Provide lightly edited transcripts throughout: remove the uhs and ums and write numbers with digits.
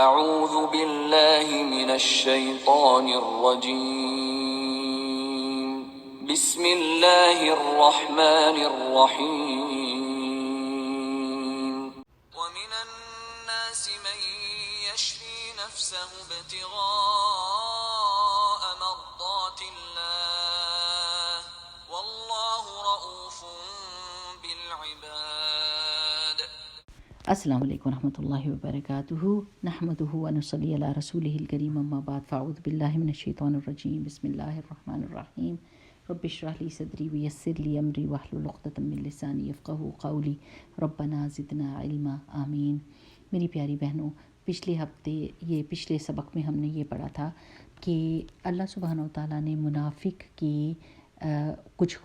اعوذ باللہ من الشیطان الرجیم بسم اللہ الرحمن الرحیم ومن الناس من يشري نفسه ابتغاء مرضات الله والله رؤوف بالعباد۔ السلام علیکم ورحمۃ اللہ وبرکاتہ، نحمدہ ونصلی علی رسولہ الکریم، اما بعد فاعوذ باللہ من الشیطان الرجیم، بسم اللہ الرحمن الرحیم، رب اشرح لی صدری ویسر لی امری واحلل عقدۃ من لسانی یفقہوا قولی، ربنا زدنا علما، آمین۔ میری پیاری بہنوں، پچھلے سبق میں ہم نے یہ پڑھا تھا کہ اللہ سبحانہ و تعالیٰ نے منافق کی کچھ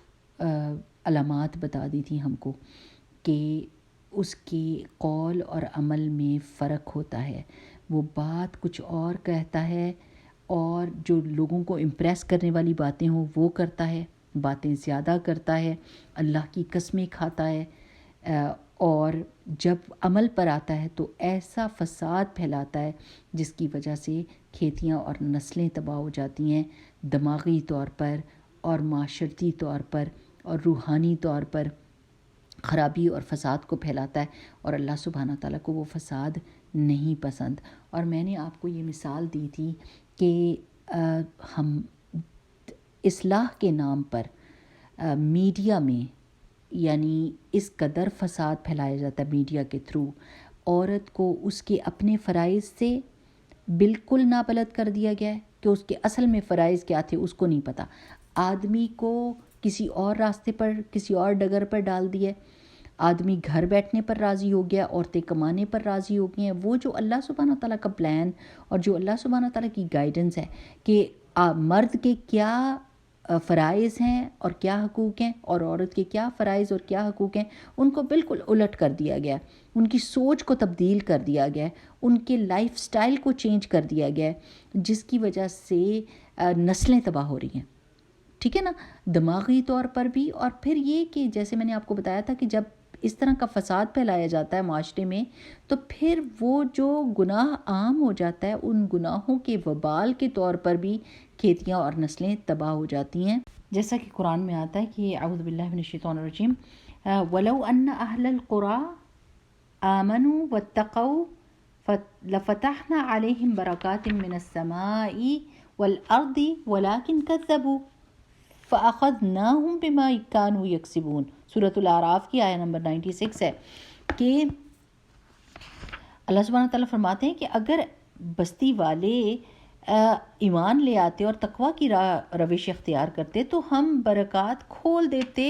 علامات بتا دی تھی ہم کو کہ اس کی قول اور عمل میں فرق ہوتا ہے، وہ بات کچھ اور کہتا ہے اور جو لوگوں کو امپریس کرنے والی باتیں ہوں وہ کرتا ہے، باتیں زیادہ کرتا ہے، اللہ کی قسمیں کھاتا ہے، اور جب عمل پر آتا ہے تو ایسا فساد پھیلاتا ہے جس کی وجہ سے کھیتیاں اور نسلیں تباہ ہو جاتی ہیں، دماغی طور پر اور معاشرتی طور پر اور روحانی طور پر خرابی اور فساد کو پھیلاتا ہے، اور اللہ سبحانہ تعالیٰ کو وہ فساد نہیں پسند۔ اور میں نے آپ کو یہ مثال دی تھی کہ ہم اصلاح کے نام پر میڈیا میں، یعنی اس قدر فساد پھیلایا جاتا ہے میڈیا کے تھرو، عورت کو اس کے اپنے فرائض سے بالکل نابلد کر دیا گیا ہے کہ اس کے اصل میں فرائض کیا تھے اس کو نہیں پتہ، آدمی کو کسی اور راستے پر، کسی اور ڈگر پر ڈال دیا، آدمی گھر بیٹھنے پر راضی ہو گیا، عورتیں کمانے پر راضی ہو گئی ہیں۔ وہ جو اللہ سبحانہ تعالیٰ کا پلان اور جو اللہ سبحانہ تعالیٰ کی گائیڈنس ہے کہ مرد کے کیا فرائض ہیں اور کیا حقوق ہیں اور عورت کے کیا فرائض اور کیا حقوق ہیں، ان کو بالکل الٹ کر دیا گیا، ان کی سوچ کو تبدیل کر دیا گیا، ان کے لائف سٹائل کو چینج کر دیا گیا، جس کی وجہ سے نسلیں تباہ ہو رہی ہیں، ٹھیک ہے نا، دماغی طور پر بھی۔ اور پھر یہ کہ جیسے میں نے آپ کو بتایا تھا کہ جب اس طرح کا فساد پھیلایا جاتا ہے معاشرے میں تو پھر وہ جو گناہ عام ہو جاتا ہے، ان گناہوں کے وبال کے طور پر بھی کھیتیاں اور نسلیں تباہ ہو جاتی ہیں، جیسا کہ قرآن میں آتا ہے کہ اعوذ باللہ من الشیطان الرجیم وَلَوْ أَنَّ أَهْلَ الْقُرَىٰ آمَنُوا وَاتَّقَوْا لَفَتَحْنَا عَلَيْهِمْ بَرَكَاتٍ مِّنَ السَّمَاءِ وَالْأَرْضِ وَلَٰكِنْ كَذَّبُوا فَأَخَذْنَاهُمْ بِمَا كَانُوا يَكْسِبُونَ۔ سورۃ الاعراف کی آیہ نمبر 96 ہے کہ اللہ سبحانہ تعالیٰ فرماتے ہیں کہ اگر بستی والے ایمان لے آتے اور تقوی کی روش اختیار کرتے تو ہم برکات کھول دیتے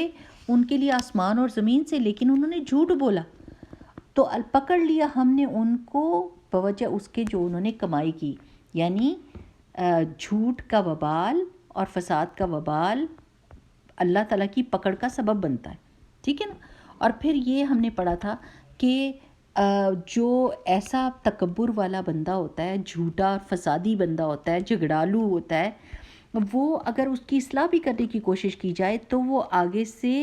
ان کے لیے آسمان اور زمین سے، لیکن انہوں نے جھوٹ بولا تو پکڑ لیا ہم نے ان کو بوجہ اس کے جو انہوں نے کمائی کی، یعنی جھوٹ کا وبال اور فساد کا وبال اللہ تعالیٰ کی پکڑ کا سبب بنتا ہے، ٹھیک ہے نا۔ اور پھر یہ ہم نے پڑھا تھا کہ جو ایسا تکبر والا بندہ ہوتا ہے، جھوٹا اور فسادی بندہ ہوتا ہے، جھگڑالو ہوتا ہے، وہ اگر اس کی اصلاح بھی کرنے کی کوشش کی جائے تو وہ آگے سے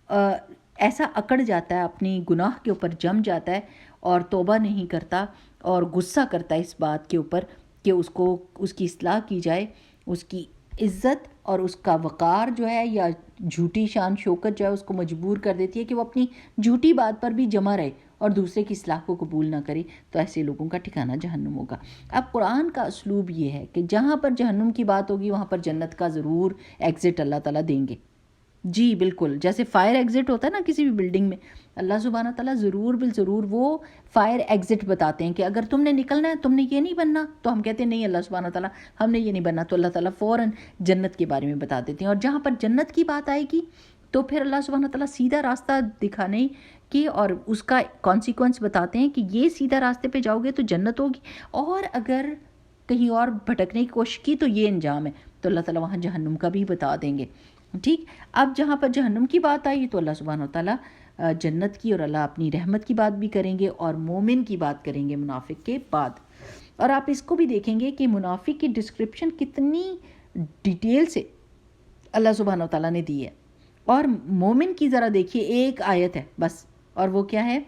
ایسا اکڑ جاتا ہے، اپنی گناہ کے اوپر جم جاتا ہے اور توبہ نہیں کرتا اور غصہ کرتا ہے اس بات کے اوپر کہ اس کی اصلاح کی جائے، اس کی عزت اور اس کا وقار جو ہے یا جھوٹی شان شوکت جو ہے اس کو مجبور کر دیتی ہے کہ وہ اپنی جھوٹی بات پر بھی جمع رہے اور دوسرے کی اصلاح کو قبول نہ کرے، تو ایسے لوگوں کا ٹھکانہ جہنم ہوگا۔ اب قرآن کا اسلوب یہ ہے کہ جہاں پر جہنم کی بات ہوگی وہاں پر جنت کا ضرور ایگزٹ اللہ تعالیٰ دیں گے، جی بالکل، جیسے فائر ایگزٹ ہوتا ہے نا کسی بھی بلڈنگ میں، اللہ سبحانہ تعالیٰ ضرور بالضرور وہ فائر ایگزٹ بتاتے ہیں کہ اگر تم نے نکلنا ہے، تم نے یہ نہیں بننا، تو ہم کہتے ہیں نہیں اللہ سبحانہ تعالیٰ ہم نے یہ نہیں بننا، تو اللہ تعالیٰ فوراً جنت کے بارے میں بتا دیتے ہیں، اور جہاں پر جنت کی بات آئے گی تو پھر اللہ سبحانہ تعالیٰ سیدھا راستہ دکھانے کی اور اس کا کانسیکوینس بتاتے ہیں کہ یہ سیدھا راستے پہ جاؤ گے تو جنت ہوگی، اور اگر کہیں اور بھٹکنے کی کوشش کی تو یہ انجام ہے، تو اللہ تعالیٰ وہاں جہنم کا بھی بتا دیں گے، ٹھیک۔ اب جہاں پر جہنم کی بات آئی تو اللہ سبحانہ وتعالیٰ جنت کی اور اللہ اپنی رحمت کی بات بھی کریں گے اور مومن کی بات کریں گے منافق کے بعد۔ اور آپ اس کو بھی دیکھیں گے کہ منافق کی ڈسکرپشن کتنی ڈیٹیل سے اللہ سبحانہ وتعالیٰ نے دی ہے، اور مومن کی ذرا دیکھیے ایک آیت ہے بس، اور وہ کیا ہے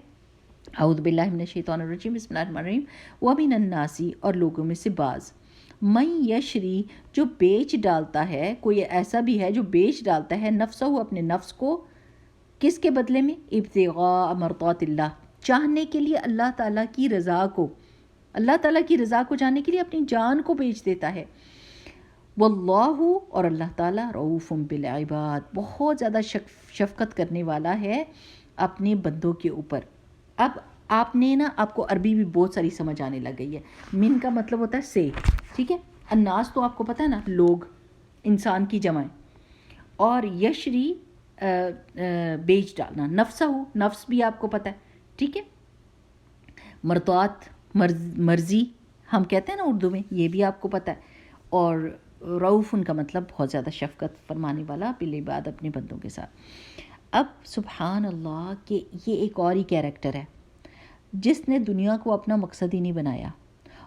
اعوذ باللہ من الشیطان الرجیم، بسم اللہ الرحمن الرحیم۔ وَمِنَ النَّاسِ، اور لوگوں میں سے بعض، من یشری، جو بیچ ڈالتا ہے، کوئی ایسا بھی ہے جو بیچ ڈالتا ہے، نفسہ، اپنے نفس کو، کس کے بدلے میں؟ ابتغاء مرضات اللہ، چاہنے کے لیے اللہ تعالیٰ کی رضا کو، اللہ تعالیٰ کی رضا کو جاننے کے لیے اپنی جان کو بیچ دیتا ہے۔ واللہ، اور اللہ تعالیٰ، رؤوف بالعباد، بہت زیادہ شفقت کرنے والا ہے اپنے بندوں کے اوپر۔ اب آپ نے نا، آپ کو عربی بھی بہت ساری سمجھ آنے لگ گئی ہے۔ من کا مطلب ہوتا ہے سے، ٹھیک ہے؟ الناس تو آپ کو پتہ ہے نا، لوگ، انسان کی جمع ہے۔ اور یشری بیچ ڈالنا، نفسہ ہو، نفس بھی آپ کو پتہ ہے، ٹھیک ہے؟ مرضات، مرضی ہم کہتے ہیں نا اردو میں، یہ بھی آپ کو پتہ ہے۔ اور رؤوف ان کا مطلب بہت زیادہ شفقت فرمانے والا بالعباد، اپنے بندوں کے ساتھ۔ اب سبحان اللہ کہ یہ ایک اور ہی کیریکٹر ہے جس نے دنیا کو اپنا مقصد ہی نہیں بنایا،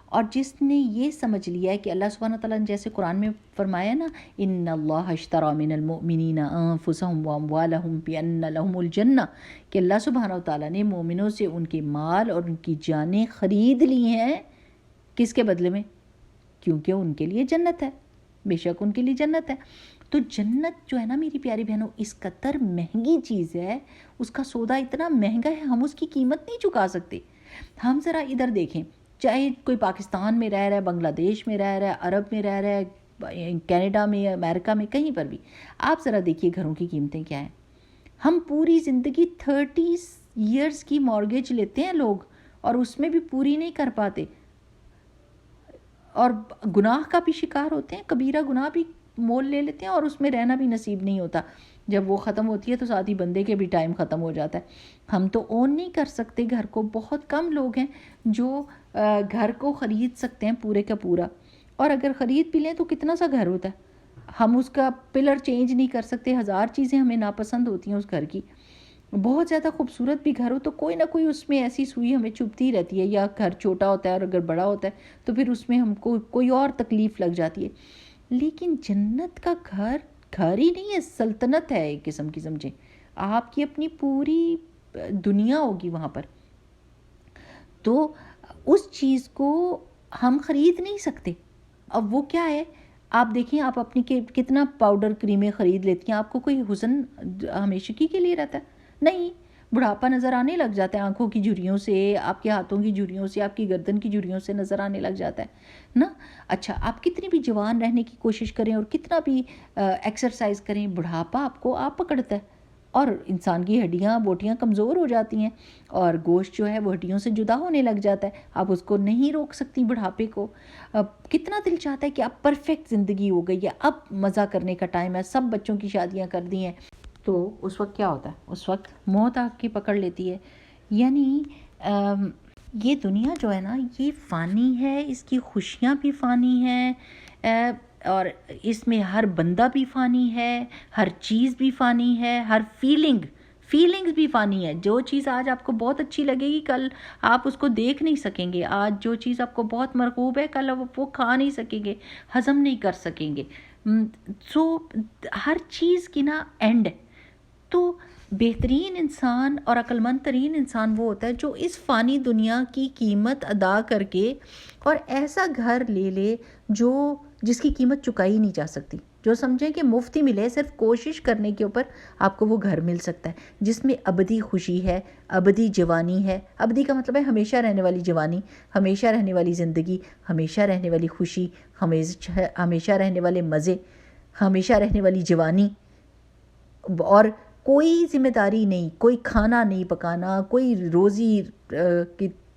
اور جس نے یہ سمجھ لیا ہے کہ اللہ سبحانہ تعالیٰ نے جیسے قرآن میں فرمایا نا، ان اللہ اشتری من المؤمنین انفسهم واموالهم بان لهم الجنہ، کہ اللہ سبحانہ تعالیٰ نے مومنوں سے ان کے مال اور ان کی جانیں خرید لی ہیں، کس کے بدلے میں؟ کیونکہ ان کے لیے جنت ہے، بے شک ان کے لیے جنت ہے۔ تو جنت جو ہے نا میری پیاری بہنوں، اس قدر مہنگی چیز ہے، اس کا سودا اتنا مہنگا ہے، ہم اس کی قیمت نہیں چکا سکتے۔ ہم ذرا ادھر دیکھیں، چاہے کوئی پاکستان میں رہ رہا ہے، بنگلہ دیش میں رہ رہا ہے، عرب میں رہ رہا ہے، کینیڈا میں، امریکہ میں، کہیں پر بھی آپ ذرا دیکھیے گھروں کی قیمتیں کیا ہیں۔ ہم پوری زندگی 30 ایئرس کی مارگیج لیتے ہیں لوگ، اور اس میں بھی پوری نہیں کر پاتے، اور گناہ کا بھی شکار ہوتے ہیں، کبیرہ گناہ بھی مول لے لیتے ہیں، اور اس میں رہنا بھی نصیب نہیں ہوتا۔ جب وہ ختم ہوتی ہے تو ساتھ ہی بندے کے بھی ٹائم ختم ہو جاتا ہے۔ ہم تو اون نہیں کر سکتے گھر کو، بہت کم لوگ ہیں جو گھر کو خرید سکتے ہیں پورے کا پورا، اور اگر خرید بھی لیں تو کتنا سا گھر ہوتا ہے، ہم اس کا پلر چینج نہیں کر سکتے، ہزار چیزیں ہمیں ناپسند ہوتی ہیں اس گھر کی۔ بہت زیادہ خوبصورت بھی گھر ہو تو کوئی نہ کوئی اس میں ایسی سوئی ہمیں چبھتی رہتی ہے، یا گھر چھوٹا ہوتا ہے اور اگر بڑا ہوتا ہے تو پھر اس میں ہم کو کوئی اور تکلیف لگ جاتی ہے۔ لیکن جنت کا گھر گھر ہی نہیں ہے، سلطنت ہے ایک قسم کی، سمجھیں آپ کی اپنی پوری دنیا ہوگی وہاں پر۔ تو اس چیز کو ہم خرید نہیں سکتے۔ اب وہ کیا ہے، آپ دیکھیں، آپ اپنی کتنا پاؤڈر کریمیں خرید لیتی ہیں، آپ کو کوئی حسن ہمیشگی کے لیے رہتا ہے؟ نہیں، بڑھاپا نظر آنے لگ جاتا ہے آنکھوں کی جھریوں سے، آپ کے ہاتھوں کی جھریوں سے، آپ کی گردن کی جھریوں سے نظر آنے لگ جاتا ہے نا۔ اچھا، آپ کتنی بھی جوان رہنے کی کوشش کریں اور کتنا بھی ایکسرسائز کریں، بڑھاپا آپ کو آپ پکڑتا ہے، اور انسان کی ہڈیاں بوٹیاں کمزور ہو جاتی ہیں، اور گوشت جو ہے وہ ہڈیوں سے جدا ہونے لگ جاتا ہے، آپ اس کو نہیں روک سکتی بڑھاپے کو۔ کتنا دل چاہتا ہے کہ اب پرفیکٹ زندگی ہو گئی ہے، اب مزہ کرنے کا ٹائم ہے، سب بچوں کی شادیاں کر دی ہیں، تو اس وقت کیا ہوتا ہے؟ اس وقت موت آ کے پکڑ لیتی ہے۔ یعنی یہ دنیا جو ہے نا، یہ فانی ہے، اس کی خوشیاں بھی فانی ہیں، اور اس میں ہر بندہ بھی فانی ہے، ہر چیز بھی فانی ہے، ہر فیلنگز بھی فانی ہے۔ جو چیز آج آپ کو بہت اچھی لگے گی، کل آپ اس کو دیکھ نہیں سکیں گے۔ آج جو چیز آپ کو بہت مرغوب ہے، کل آپ وہ کھا نہیں سکیں گے، ہضم نہیں کر سکیں گے۔ سو ہر چیز کی نا اینڈ ہے۔ تو بہترین انسان اور عقل مند ترین انسان وہ ہوتا ہے جو اس فانی دنیا کی قیمت ادا کر کے اور ایسا گھر لے لے جس کی قیمت چکائی نہیں جا سکتی، جو سمجھیں کہ مفت ہی ملے، صرف کوشش کرنے کے اوپر آپ کو وہ گھر مل سکتا ہے، جس میں ابدی خوشی ہے، ابدی جوانی ہے۔ ابدی کا مطلب ہے ہمیشہ رہنے والی جوانی، ہمیشہ رہنے والی زندگی، ہمیشہ رہنے والی خوشی، ہمیشہ رہنے والے مزے، ہمیشہ رہنے والی جوانی، اور کوئی ذمہ داری نہیں، کوئی کھانا نہیں پکانا، کوئی روزی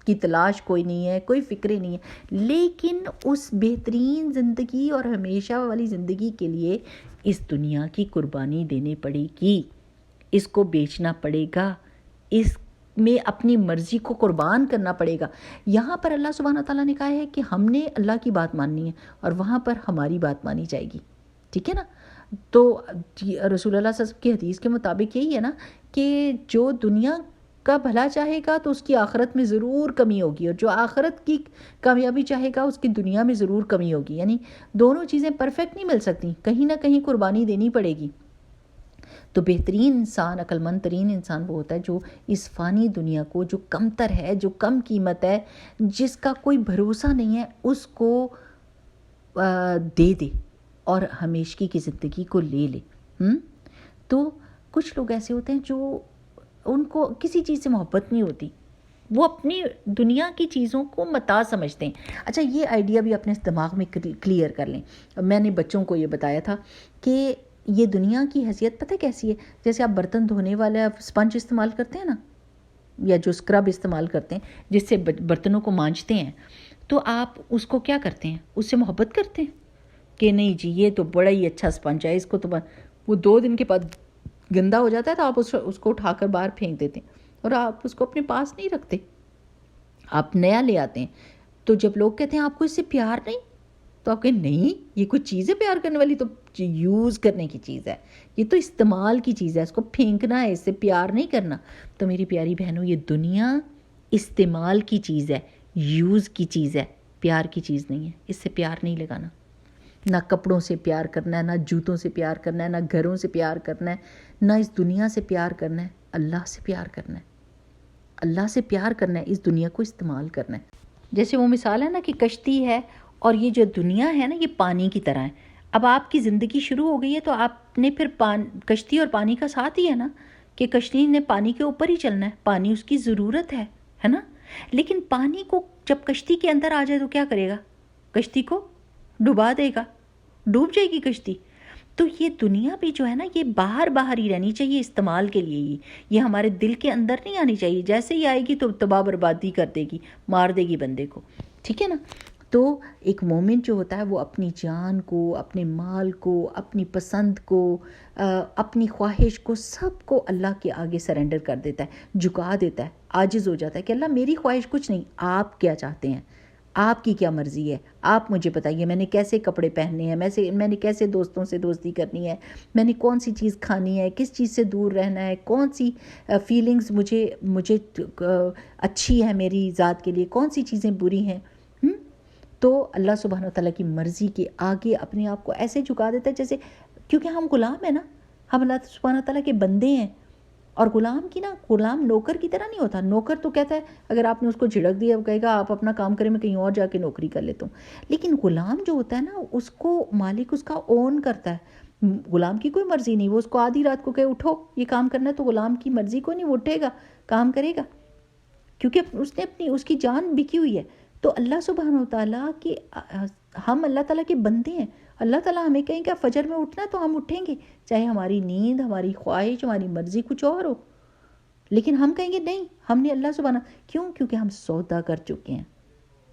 کی تلاش کوئی نہیں ہے، کوئی فکریں نہیں ہے۔ لیکن اس بہترین زندگی اور ہمیشہ والی زندگی کے لیے اس دنیا کی قربانی دینی پڑے گی، اس کو بیچنا پڑے گا، اس میں اپنی مرضی کو قربان کرنا پڑے گا۔ یہاں پر اللہ سبحانہ تعالیٰ نے کہا ہے کہ ہم نے اللہ کی بات ماننی ہے، اور وہاں پر ہماری بات مانی جائے گی، ٹھیک ہے نا۔ تو رسول اللہ صلی اللہ علیہ وسلم کی حدیث کے مطابق یہی ہے نا کہ جو دنیا کا بھلا چاہے گا تو اس کی آخرت میں ضرور کمی ہوگی، اور جو آخرت کی کامیابی چاہے گا اس کی دنیا میں ضرور کمی ہوگی۔ یعنی دونوں چیزیں پرفیکٹ نہیں مل سکتی، کہیں نہ کہیں قربانی دینی پڑے گی۔ تو بہترین انسان، عقل مند ترین انسان وہ ہوتا ہے جو اس فانی دنیا کو، جو کمتر ہے، جو کم قیمت ہے، جس کا کوئی بھروسہ نہیں ہے، اس کو دے دے اور ہمیشگی کی زندگی کو لے لے۔ تو کچھ لوگ ایسے ہوتے ہیں جو ان کو کسی چیز سے محبت نہیں ہوتی، وہ اپنی دنیا کی چیزوں کو متاع سمجھتے ہیں۔ اچھا، یہ آئیڈیا بھی اپنے دماغ میں کلیئر کر لیں۔ میں نے بچوں کو یہ بتایا تھا کہ یہ دنیا کی حیثیت پتہ کیسی ہے؟ جیسے آپ برتن دھونے والے اسپنج استعمال کرتے ہیں نا، یا جو اسکرب استعمال کرتے ہیں جس سے برتنوں کو مانجتے ہیں، تو آپ اس کو کیا کرتے ہیں؟ اس سے محبت کرتے ہیں کہ نہیں جی یہ تو بڑا ہی اچھا اسپنج ہے، اس کو تو وہ 2 دن کے بعد گندا ہو جاتا ہے تو آپ اس کو اٹھا کر باہر پھینک دیتے ہیں اور آپ اس کو اپنے پاس نہیں رکھتے، آپ نیا لے آتے ہیں۔ تو جب لوگ کہتے ہیں آپ کو اس سے پیار نہیں، تو آپ کہیں نہیں، یہ کوئی چیز ہے پیار کرنے والی؟ تو یوز کرنے کی چیز ہے، یہ تو استعمال کی چیز ہے، اس کو پھینکنا ہے، اس سے پیار نہیں کرنا۔ تو میری پیاری بہنوں، یہ دنیا استعمال کی چیز ہے، یوز کی چیز ہے، پیار کی چیز نہیں ہے۔ اس سے پیار نہیں لگانا، نہ کپڑوں سے پیار کرنا ہے، نہ جوتوں سے پیار کرنا ہے، نہ گھروں سے پیار کرنا ہے، نہ اس دنیا سے پیار کرنا ہے، اللہ سے پیار کرنا ہے۔ اللہ سے پیار کرنا ہے، اس دنیا کو استعمال کرنا ہے۔ جیسے وہ مثال ہے نا کہ کشتی ہے اور یہ جو دنیا ہے نا یہ پانی کی طرح ہے۔ اب آپ کی زندگی شروع ہو گئی ہے تو آپ نے پھر کشتی اور پانی کا ساتھ ہی ہے نا، کہ کشتی نے پانی کے اوپر ہی چلنا ہے، پانی اس کی ضرورت ہے نا۔ لیکن پانی کو جب کشتی کے اندر آ جائے تو کیا کرے گا؟ کشتی کو ڈبا دے گا، ڈوب جائے گی کشتی۔ تو یہ دنیا بھی جو ہے نا یہ باہر ہی رہنی چاہیے، استعمال کے لیے ہی، یہ ہمارے دل کے اندر نہیں آنی چاہیے۔ جیسے ہی آئے گی تو تباہ بربادی کر دے گی، مار دے گی بندے کو، ٹھیک ہے نا۔ تو ایک مومن جو ہوتا ہے وہ اپنی جان کو، اپنے مال کو، اپنی پسند کو، اپنی خواہش کو، سب کو اللہ کے آگے سرنڈر کر دیتا ہے، جھکا دیتا ہے، عاجز ہو جاتا ہے کہ اللہ میری خواہش کچھ نہیں، آپ کیا چاہتے ہیں، آپ کی کیا مرضی ہے، آپ مجھے بتائیے میں نے کیسے کپڑے پہننے ہیں، میں نے کیسے دوستوں سے دوستی کرنی ہے، میں نے کون سی چیز کھانی ہے، کس چیز سے دور رہنا ہے، کون سی فیلنگز مجھے اچھی ہے میری ذات کے لیے، کون سی چیزیں بری ہیں۔ تو اللہ سبحانہ و تعالیٰ کی مرضی کے آگے اپنے آپ کو ایسے جھکا دیتا ہے جیسے، کیونکہ ہم غلام ہیں نا، ہم اللہ سبحانہ و تعالیٰ کے بندے ہیں۔ اور غلام نوکر کی طرح نہیں ہوتا۔ نوکر تو کہتا ہے اگر آپ نے اس کو جھڑک دیا وہ کہے گا آپ اپنا کام کریں، میں کہیں اور جا کے نوکری کر لیتا ہوں۔ لیکن غلام جو ہوتا ہے نا اس کو مالک اس کا اون کرتا ہے، غلام کی کوئی مرضی نہیں، وہ اس کو آدھی رات کو کہے اٹھو یہ کام کرنا ہے تو غلام کی مرضی کو نہیں، وہ اٹھے گا کام کرے گا، کیونکہ اس کی جان بکی ہوئی ہے۔ تو اللہ سبحانہ و تعالیٰ کی، ہم اللہ تعالیٰ کے بندے ہیں، اللہ تعالیٰ ہمیں کہیں کہ فجر میں اٹھنا ہے تو ہم اٹھیں گے، چاہے ہماری نیند، ہماری خواہش، ہماری مرضی کچھ اور ہو، لیکن ہم کہیں گے نہیں، ہم نے اللہ سبحانہ، کیونکہ ہم سودا کر چکے ہیں،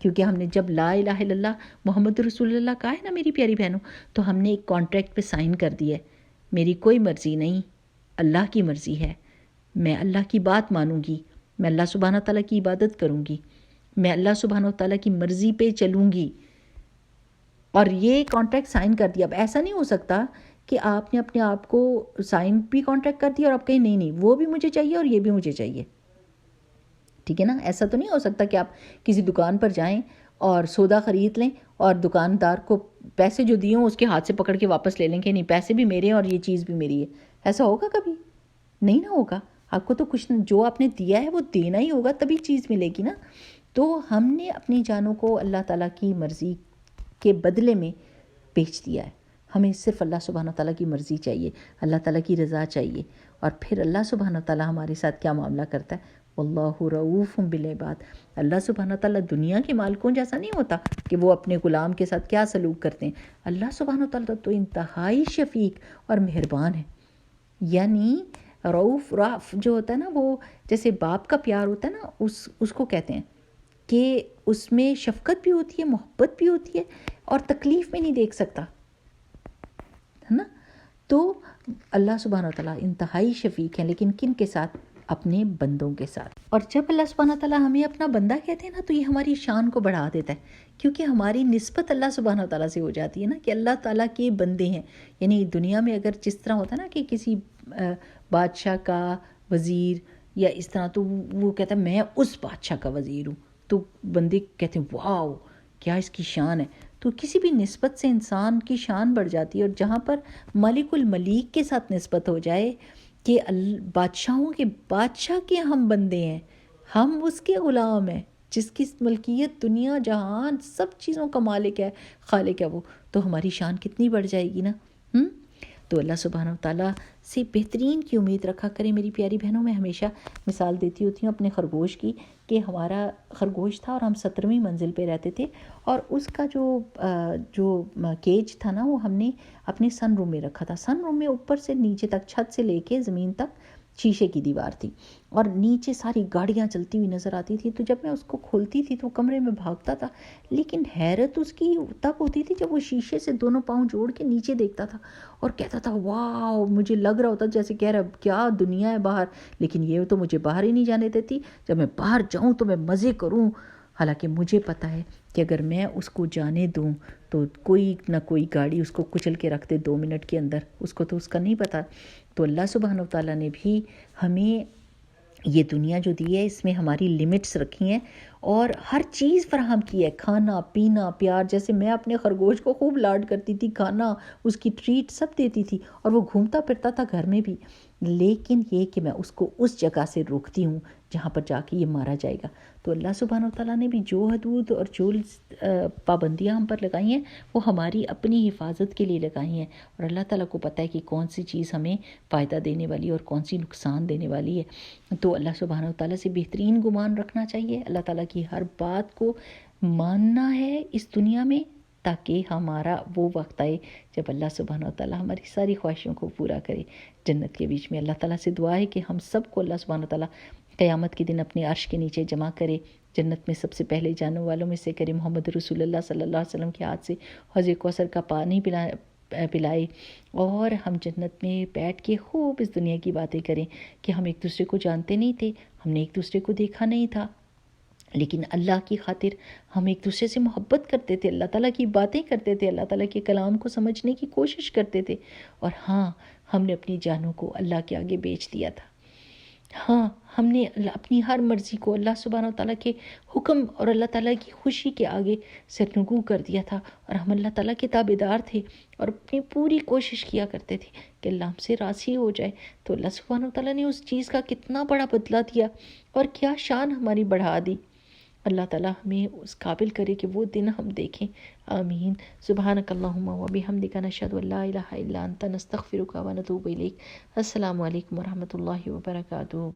کیونکہ ہم نے جب لا الہ الا اللہ محمد رسول اللہ کہا ہے نا میری پیاری بہنوں، تو ہم نے ایک کانٹریکٹ پہ سائن کر دیا ہے، میری کوئی مرضی نہیں، اللہ کی مرضی ہے، میں اللہ کی بات مانوں گی، میں اللہ سبحانہ تعالیٰ کی عبادت کروں گی، میں اللہ سبحانہ تعالیٰ کی مرضی پہ چلوں گی۔ اور یہ کانٹریکٹ سائن کر دیا۔ اب ایسا نہیں ہو سکتا کہ آپ نے اپنے آپ کو سائن بھی کانٹریکٹ کر دیا اور آپ کہیں نہیں وہ بھی مجھے چاہیے اور یہ بھی مجھے چاہیے، ٹھیک ہے نا۔ ایسا تو نہیں ہو سکتا کہ آپ کسی دکان پر جائیں اور سودا خرید لیں اور دکاندار کو پیسے جو دیے ہوں اس کے ہاتھ سے پکڑ کے واپس لے لیں کہ نہیں پیسے بھی میرے ہیں اور یہ چیز بھی میری ہے۔ ایسا ہوگا کبھی؟ نہیں نہ ہوگا۔ آپ کو تو کچھ جو آپ نے دیا ہے وہ دینا ہی ہوگا، تبھی چیز ملے گی نا۔ تو ہم نے اپنی جانوں کو اللہ تعالیٰ کی مرضی کے بدلے میں بیچ دیا ہے۔ ہمیں صرف اللہ سبحانہ تعالیٰ کی مرضی چاہیے، اللہ تعالیٰ کی رضا چاہیے، اور پھر اللہ سبحانہ تعالیٰ ہمارے ساتھ کیا معاملہ کرتا ہے، واللہ رؤوف بالعباد۔ اللہ سبحانہ تعالیٰ دنیا کے مالکوں جیسا نہیں ہوتا کہ وہ اپنے غلام کے ساتھ کیا سلوک کرتے ہیں۔ اللہ سبحانہ تعالیٰ تو انتہائی شفیق اور مہربان ہے۔ یعنی رؤوف، راف جو ہوتا ہے نا، وہ جیسے باپ کا پیار ہوتا ہے نا، اس کو کہتے ہیں کہ اس میں شفقت بھی ہوتی ہے، محبت بھی ہوتی ہے، اور تکلیف میں نہیں دیکھ سکتا، ہے نا۔ تو اللہ سبحانہ تعالیٰ انتہائی شفیق ہیں، لیکن کن کے ساتھ؟ اپنے بندوں کے ساتھ۔ اور جب اللہ سبحانہ تعالیٰ ہمیں اپنا بندہ کہتے ہیں نا، تو یہ ہماری شان کو بڑھا دیتا ہے، کیونکہ ہماری نسبت اللہ سبحانہ تعالیٰ سے ہو جاتی ہے نا، کہ اللہ تعالیٰ کے بندے ہیں۔ یعنی دنیا میں اگر جس طرح ہوتا ہے نا کہ کسی بادشاہ کا وزیر یا اس طرح، تو وہ کہتا ہے میں اس بادشاہ کا وزیر ہوں، تو بندے کہتے ہیں واو کیا اس کی شان ہے۔ تو کسی بھی نسبت سے انسان کی شان بڑھ جاتی ہے. اور جہاں پر ملک الملیک کے ساتھ نسبت ہو جائے کہ بادشاہوں کے بادشاہ کے ہم بندے ہیں، ہم اس کے غلام ہیں، جس کی ملکیت دنیا جہان سب چیزوں کا مالک ہے، خالق ہے وہ، تو ہماری شان کتنی بڑھ جائے گی نا. تو اللہ سبحانہ و تعالیٰ سے بہترین کی امید رکھا کریں میری پیاری بہنوں. میں ہمیشہ مثال دیتی ہوتی ہوں اپنے خرگوش کی، کہ ہمارا خرگوش تھا اور ہم 17ویں منزل پہ رہتے تھے، اور اس کا جو کیج تھا نا وہ ہم نے اپنے سن روم میں رکھا تھا. سن روم میں اوپر سے نیچے تک، چھت سے لے کے زمین تک شیشے کی دیوار تھی، اور نیچے ساری گاڑیاں چلتی ہوئی نظر آتی تھی. تو جب میں اس کو کھولتی تھی تو کمرے میں بھاگتا تھا، لیکن حیرت اس کی تب ہوتی تھی جب وہ شیشے سے دونوں پاؤں جوڑ کے نیچے دیکھتا تھا اور کہتا تھا واو. مجھے لگ رہا ہوتا جیسے کہہ رہا کیا دنیا ہے باہر، لیکن یہ تو مجھے باہر ہی نہیں جانے دیتی. جب میں باہر جاؤں تو میں مزے کروں، حالانکہ مجھے پتا ہے کہ اگر میں اس کو جانے دوں تو کوئی نہ کوئی گاڑی اس کو کچل کے رکھ دے 2 منٹ کے اندر، اس کو تو اس کا نہیں پتا. تو اللہ سبحانہ و تعالیٰ نے بھی ہمیں یہ دنیا جو دی ہے اس میں ہماری لمٹس رکھی ہیں اور ہر چیز فراہم کی ہے، کھانا پینا پیار. جیسے میں اپنے خرگوش کو خوب لاڈ کرتی تھی، کھانا اس کی ٹریٹ سب دیتی تھی، اور وہ گھومتا پھرتا تھا گھر میں بھی، لیکن یہ کہ میں اس کو اس جگہ سے روکتی ہوں جہاں پر جا کے یہ مارا جائے گا. تو اللہ سبحانہ و تعالیٰ نے بھی جو حدود اور جو پابندیاں ہم پر لگائی ہیں وہ ہماری اپنی حفاظت کے لیے لگائی ہیں، اور اللہ تعالیٰ کو پتہ ہے کہ کون سی چیز ہمیں فائدہ دینے والی اور کون سی نقصان دینے والی ہے. تو اللہ سبحانہ و تعالیٰ سے بہترین گمان رکھنا چاہیے، اللہ تعالیٰ کی ہر بات کو ماننا ہے اس دنیا میں، تاکہ ہمارا وہ وقت آئے جب اللہ سبحانہ و تعالیٰ ہماری ساری خواہشوں کو پورا کرے جنت کے بیچ میں. اللہ تعالیٰ سے دعا ہے کہ ہم سب کو اللہ سبحانہ و تعالیٰ قیامت کے دن اپنے عرش کے نیچے جمع کرے، جنت میں سب سے پہلے جانے والوں میں سے کرے، محمد رسول اللہ صلی اللہ علیہ وسلم کے ہاتھ سے حوض کوثر کا پانی پلائے، اور ہم جنت میں بیٹھ کے خوب اس دنیا کی باتیں کریں کہ ہم ایک دوسرے کو جانتے نہیں تھے، ہم نے ایک دوسرے کو دیکھا نہیں تھا، لیکن اللہ کی خاطر ہم ایک دوسرے سے محبت کرتے تھے، اللہ تعالیٰ کی باتیں کرتے تھے، اللہ تعالیٰ کے کلام کو سمجھنے کی کوشش کرتے تھے، اور ہاں ہم نے اپنی جانوں کو اللہ کے آگے بیچ دیا تھا. ہاں ہم نے اپنی ہر مرضی کو اللہ سبحانہ و تعالیٰ کے حکم اور اللہ تعالیٰ کی خوشی کے آگے سرنگو کر دیا تھا، اور ہم اللہ تعالیٰ کے تابعدار تھے اور اپنی پوری کوشش کیا کرتے تھے کہ اللہ ہم سے راضی ہو جائے. تو اللہ سبحانہ و تعالیٰ نے اس چیز کا کتنا بڑا بدلہ دیا اور کیا شان ہماری بڑھا دی. اللہ تعالیٰ ہمیں اس قابل کرے کہ وہ دن ہم دیکھیں. آمین. سبحانک اللہم و بحمدک نشہد ان لا الہ الا انت نستغفرک و نتوب الیک. السلام علیکم ورحمۃ اللہ وبرکاتہ.